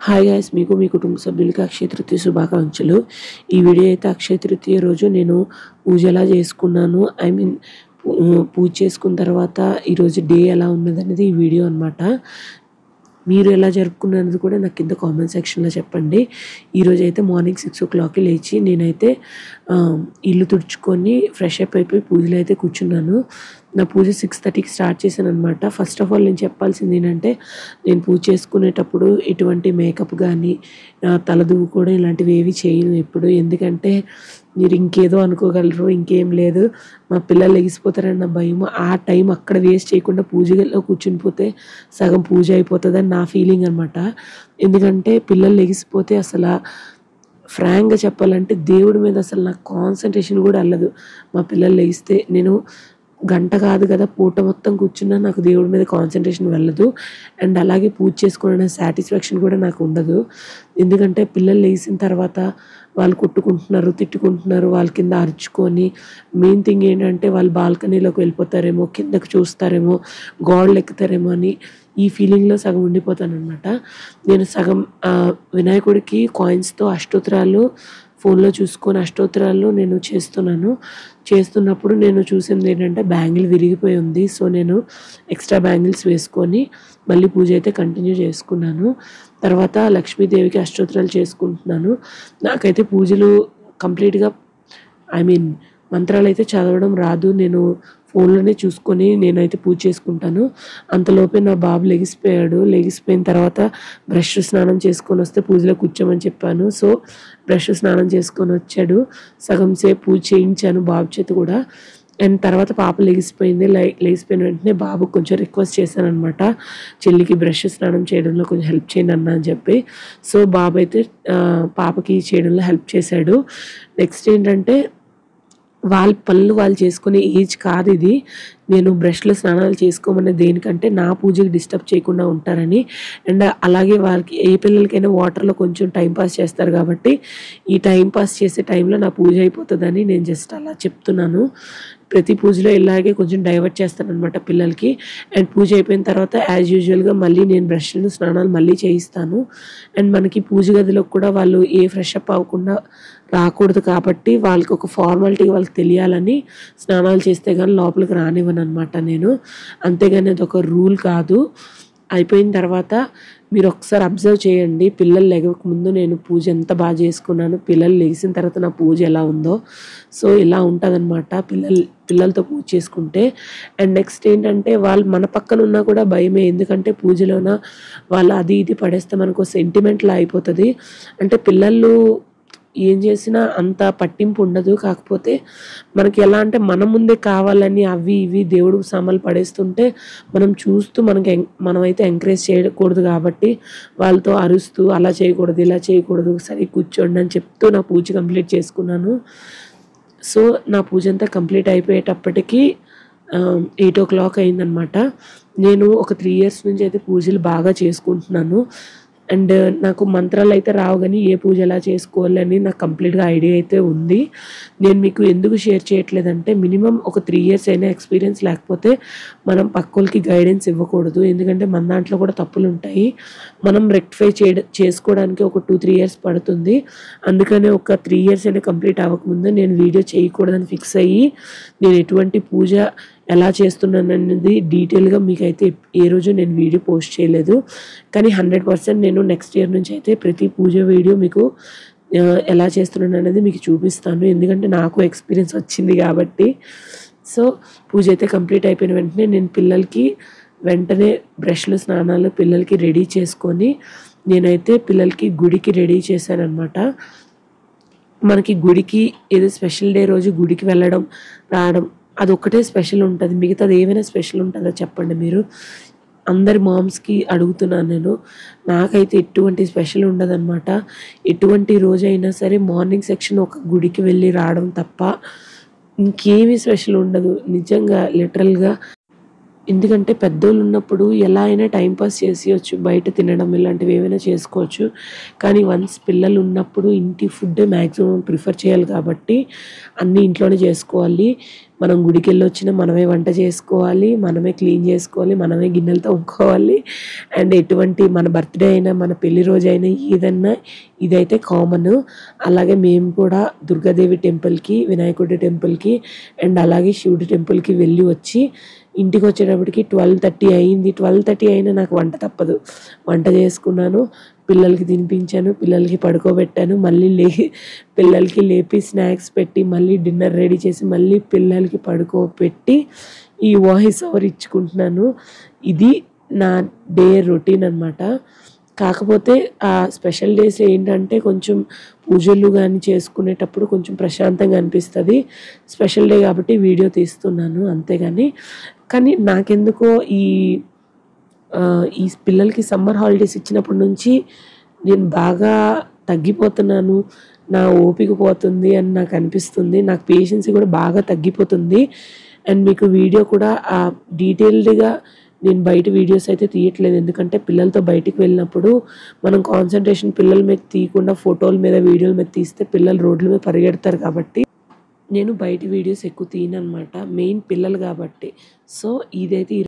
Hi guys, మీకు మీ కుటుంబ సభ్యులకి అక్షయ తృతీయ శుభాకాంక్షలు. ఈ వీడియో అయితే అక్షయ తృతీయ రోజు నేను పూజ ఎలా చేసుకున్నాను, పూజ చేసుకున్న తర్వాత ఈరోజు డే ఎలా ఉన్నదనేది ఈ వీడియో అనమాట. మీరు ఎలా జరుపుకున్నది కూడా నాకు కింద కామెంట్ సెక్షన్లో చెప్పండి. ఈరోజు అయితే మార్నింగ్ 6 o'clockకి లేచి నేనైతే ఇల్లు తుడుచుకొని ఫ్రెష్ అప్ అయిపోయి పూజలో అయితే కూర్చున్నాను. నా పూజ 6:30కి స్టార్ట్ చేశాను అనమాట. ఫస్ట్ ఆఫ్ ఆల్ నేను చెప్పాల్సింది ఏంటంటే, నేను పూజ చేసుకునేటప్పుడు ఎటువంటి మేకప్ కానీ తలదువ్వు కూడా ఇలాంటివి ఏవి చేయను ఎప్పుడు. ఎందుకంటే మీరు ఇంకేదో అనుకోగలరు, ఇంకేం లేదు, మా పిల్లలు లెగిసిపోతారన్న భయం. ఆ టైం అక్కడ వేస్ట్ చేయకుండా పూజలో కూర్చుని పోతే సగం పూజ అయిపోతుందని నా ఫీలింగ్ అనమాట. ఎందుకంటే పిల్లలు లెగిసిపోతే అసలు ఫ్రాంక్గా చెప్పాలంటే దేవుడి మీద అసలు నాకు కాన్సన్ట్రేషన్ కూడా వెళ్ళదు. మా పిల్లలు లెగిస్తే నేను గంట కాదు కదా, పూట మొత్తం కూర్చున్నా నాకు దేవుడి మీద కాన్సన్ట్రేషన్ వెళ్ళదు. అండ్ అలాగే పూజ చేసుకునే సాటిస్ఫాక్షన్ కూడా నాకు ఉండదు. ఎందుకంటే పిల్లలు లేచిన తర్వాత వాళ్ళు కొట్టుకుంటున్నారు, తిట్టుకుంటున్నారు, వాళ్ళ కింద అరుచుకొని, మెయిన్ థింగ్ ఏంటంటే వాళ్ళు బాల్కనీలోకి వెళ్ళిపోతారేమో, కిందకు చూస్తారేమో, గోడలు ఎక్కుతారేమో అని ఈ ఫీలింగ్లో సగం ఉండిపోతాను అనమాట. నేను సగం వినాయకుడికి కాయిన్స్తో అష్టోత్తరాలు ఫోన్లో చూసుకొని అష్టోత్తరాలు నేను చేస్తున్నప్పుడు నేను చూసింది ఏంటంటే బ్యాంగిల్ విరిగిపోయి ఉంది. సో నేను ఎక్స్ట్రా బ్యాంగిల్స్ వేసుకొని మళ్ళీ పూజ అయితే కంటిన్యూ చేసుకున్నాను. తర్వాత లక్ష్మీదేవికి అష్టోత్తరాలు చేసుకుంటున్నాను. నాకైతే పూజలు కంప్లీట్గా మంత్రాలు అయితే చదవడం రాదు. నేను ఫోన్లోనే చూసుకొని నేనైతే పూజ చేసుకుంటాను. అంతలోపే నా బాబు లెగిసిపోయిన తర్వాత బ్రష్ స్నానం చేసుకొని వస్తే పూజలో కూర్చోమని చెప్పాను. సో బ్రష్ స్నానం చేసుకొని వచ్చాడు. సగం సేపు పూజ చేయించాను బాబు చేత కూడా. అండ్ తర్వాత పాప లెగిసిపోయిన వెంటనే బాబుకు కొంచెం రిక్వెస్ట్ చేశాను అనమాట, చెల్లికి బ్రష్ స్నానం చేయడంలో కొంచెం హెల్ప్ చేయండి అన్న అని చెప్పి. సో బాబు అయితే పాపకి చేయడంలో హెల్ప్ చేశాడు. నెక్స్ట్ ఏంటంటే, వాళ్ళ పనులు వాళ్ళు చేసుకునే ఏజ్ కాదు ఇది. నేను బ్రష్లో స్నానాలు చేసుకోమని దేనికంటే నా పూజకి డిస్టర్బ్ చేయకుండా ఉంటారని. అండ్ అలాగే వాళ్ళకి ఏ పిల్లలకైనా వాటర్లో కొంచెం టైంపాస్ చేస్తారు కాబట్టి ఈ టైంపాస్ చేసే టైంలో నా పూజ అయిపోతుందని నేను జస్ట్ అలా చెప్తున్నాను. ప్రతి పూజలో ఇలాగే కొంచెం డైవర్ట్ చేస్తాను అనమాట పిల్లలకి. అండ్ పూజ అయిపోయిన తర్వాత యాజ్ యూజువల్గా మళ్ళీ నేను బ్రష్లు స్నానాలు మళ్ళీ చేయిస్తాను. అండ్ మనకి పూజ గదిలో కూడా వాళ్ళు ఏ ఫ్రెష్ అప్ అవ్వకుండా రాకూడదు కాబట్టి వాళ్ళకి ఒక ఫార్మాలిటీ వాళ్ళకి తెలియాలని స్నానాలు చేస్తే కానీ లోపలికి రానివ్వను అనమాట నేను. అంతేగాని అది ఒక రూల్ కాదు. అయిపోయిన తర్వాత మీరు ఒకసారి అబ్జర్వ్ చేయండి, పిల్లలు లెగక ముందు నేను పూజ ఎంత బాగా చేసుకున్నాను, పిల్లలు లెగిసిన తర్వాత నా పూజ ఎలా ఉందో. సో ఇలా ఉంటుందన్నమాట పిల్లలతో పూజ చేసుకుంటే. అండ్ నెక్స్ట్ ఏంటంటే, వాళ్ళు మన పక్కన ఉన్నా కూడా భయమే. ఎందుకంటే పూజలోన వాళ్ళు అది ఇది పడేస్తే మనకు సెంటిమెంట్లా అయిపోతుంది. అంటే పిల్లలు ఏం చేసినా అంత పట్టింపు ఉండదు. కాకపోతే మనకి ఎలా అంటే మన ముందే కావాలని అవి ఇవి దేవుడు సామాన్లు పడేస్తుంటే మనం చూస్తూ మనమైతే ఎంకరేజ్ చేయకూడదు. కాబట్టి వాళ్ళతో అరుస్తూ అలా చేయకూడదు, ఇలా చేయకూడదు, సరే కూర్చోండి అని చెప్తూ నా పూజ కంప్లీట్ చేసుకున్నాను. సో నా పూజ అంతా కంప్లీట్ అయిపోయేటప్పటికి 8 o'clock అయిందనమాట. నేను ఒక 3 years నుంచి అయితే పూజలు బాగా చేసుకుంటున్నాను. అండ్ నాకు మంత్రాలు అయితే రావు, కానీ ఏ పూజ ఎలా చేసుకోవాలని నాకు కంప్లీట్గా ఐడియా అయితే ఉంది. నేను మీకు ఎందుకు షేర్ చేయట్లేదంటే, మినిమం ఒక 3 years అయినా ఎక్స్పీరియన్స్ లేకపోతే మనం పక్కోళ్ళకి గైడెన్స్ ఇవ్వకూడదు. ఎందుకంటే మన దాంట్లో కూడా తప్పులు ఉంటాయి. మనం రెక్టిఫై చేసుకోవడానికి ఒక 2-3 years పడుతుంది. అందుకనే ఒక 3 years అయినా కంప్లీట్ అవ్వకముందు నేను వీడియో చేయకూడదని ఫిక్స్ అయ్యి నేను ఎటువంటి పూజ ఎలా చేస్తున్నాను అనేది డీటెయిల్గా మీకైతే ఏ రోజు నేను వీడియో పోస్ట్ చేయలేదు. కానీ 100% నేను నెక్స్ట్ ఇయర్ నుంచి అయితే ప్రతి పూజ వీడియో మీకు ఎలా చేస్తున్నాను అనేది మీకు చూపిస్తాను. ఎందుకంటే నాకు ఎక్స్పీరియన్స్ వచ్చింది కాబట్టి. సో పూజ అయితే కంప్లీట్ అయిపోయిన వెంటనే నేను పిల్లలకి వెంటనే బ్రష్లు స్నానాలు పిల్లలకి రెడీ చేసుకొని నేనైతే పిల్లలకి గుడికి రెడీ చేశాను అనమాట. మనకి గుడికి ఏదో స్పెషల్ డే రోజు గుడికి వెళ్ళడం రావడం అదొక్కటే స్పెషల్ ఉంటుంది. మిగతాది ఏమైనా స్పెషల్ ఉంటుందో చెప్పండి మీరు. అందరి మామ్స్కి అడుగుతున్నాను నేను. నాకైతే ఎటువంటి స్పెషల్ ఉండదన్నమాట. ఎటువంటి రోజైనా సరే మార్నింగ్ సెక్షన్ ఒక గుడికి వెళ్ళి రావడం తప్ప ఇంకేమీ స్పెషల్ ఉండదు. నిజంగా లిటరల్గా ఎందుకంటే పెద్దోళ్ళున్నప్పుడు ఎలా అయినా టైమ్ పాస్ చేసేయొచ్చు. బయట తినడం ఇలాంటివి ఏవైనా చేసుకోవచ్చు. కానీ వన్స్ పిల్లలున్నప్పుడు ఇంటి ఫుడ్డే మాక్సిమం ప్రిఫర్ చేయాలి కాబట్టి అన్నీ ఇంట్లోనే చేసుకోవాలి. మనం గుడికెళ్ళొచ్చినా మనమే వంట చేసుకోవాలి. మనమే క్లీన్ చేసుకోవాలి. మనమే గిన్నెలు తోముకోవాలి. అండ్ ఎటువంటి మన బర్త్‌డే అయినా, మన పెళ్లి రోజైనా ఏదన్నా ఇదైతే కామను. అలాగే మేము కూడా దుర్గాదేవి టెంపుల్‌కి, వినాయకుడి టెంపుల్‌కి అండ్ అలాగే శివుడి టెంపుల్‌కి వెళ్ళి వచ్చి ఇంటికొచ్చేటప్పటికి 12:30 అయింది. 12:30 అయినా నాకు వంట తప్పదు. వంట చేసుకున్నాను. పిల్లలకి తినిపించాను. పిల్లలకి పడుకోబెట్టాను. మళ్ళీ పిల్లలకి లేపి స్నాక్స్ పెట్టి, మళ్ళీ డిన్నర్ రెడీ చేసి, మళ్ళీ పిల్లలకి పడుకోబెట్టి, ఈ వాయిస్ ఓవర్ ఇచ్చుకుంటున్నాను. ఇది నా డే రొటీన్ అనమాట. కాకపోతే ఆ స్పెషల్ డేస్ ఏంటంటే కొంచెం పూజలు గాని చేసుకునేటప్పుడు కొంచెం ప్రశాంతంగా అనిపిస్తది. స్పెషల్ డే కాబట్టి వీడియో తీస్తున్నాను అంతేగాని, కానీ నాకెందుకో ఈ పిల్లలకి సమ్మర్ హాలిడేస్ ఇచ్చినప్పటి నుంచి నేను బాగా తగ్గిపోతున్నాను. నా ఓపిక పోతుంది అని నాకనిపిస్తుంది. నాకు పేషెన్సీ కూడా బాగా తగ్గిపోతుంది. అండ్ మీకు వీడియో కూడా డీటెయిల్డ్‌గా నేను బయట వీడియోస్ అయితే తీయట్లేదు. ఎందుకంటే పిల్లలతో బయటికి వెళ్ళినప్పుడు మనం కాన్సంట్రేషన్ పిల్లల మీద తీయకుండా ఫోటోల మీద, వీడియోల మీద తీస్తే పిల్లలు రోడ్ల మీద పరిగెడతారు కాబట్టి నేను బయట వీడియోస్ ఎక్కువ తీయననమాట. మెయిన్ పిల్లలు కాబట్టి. సో, ఇదైతే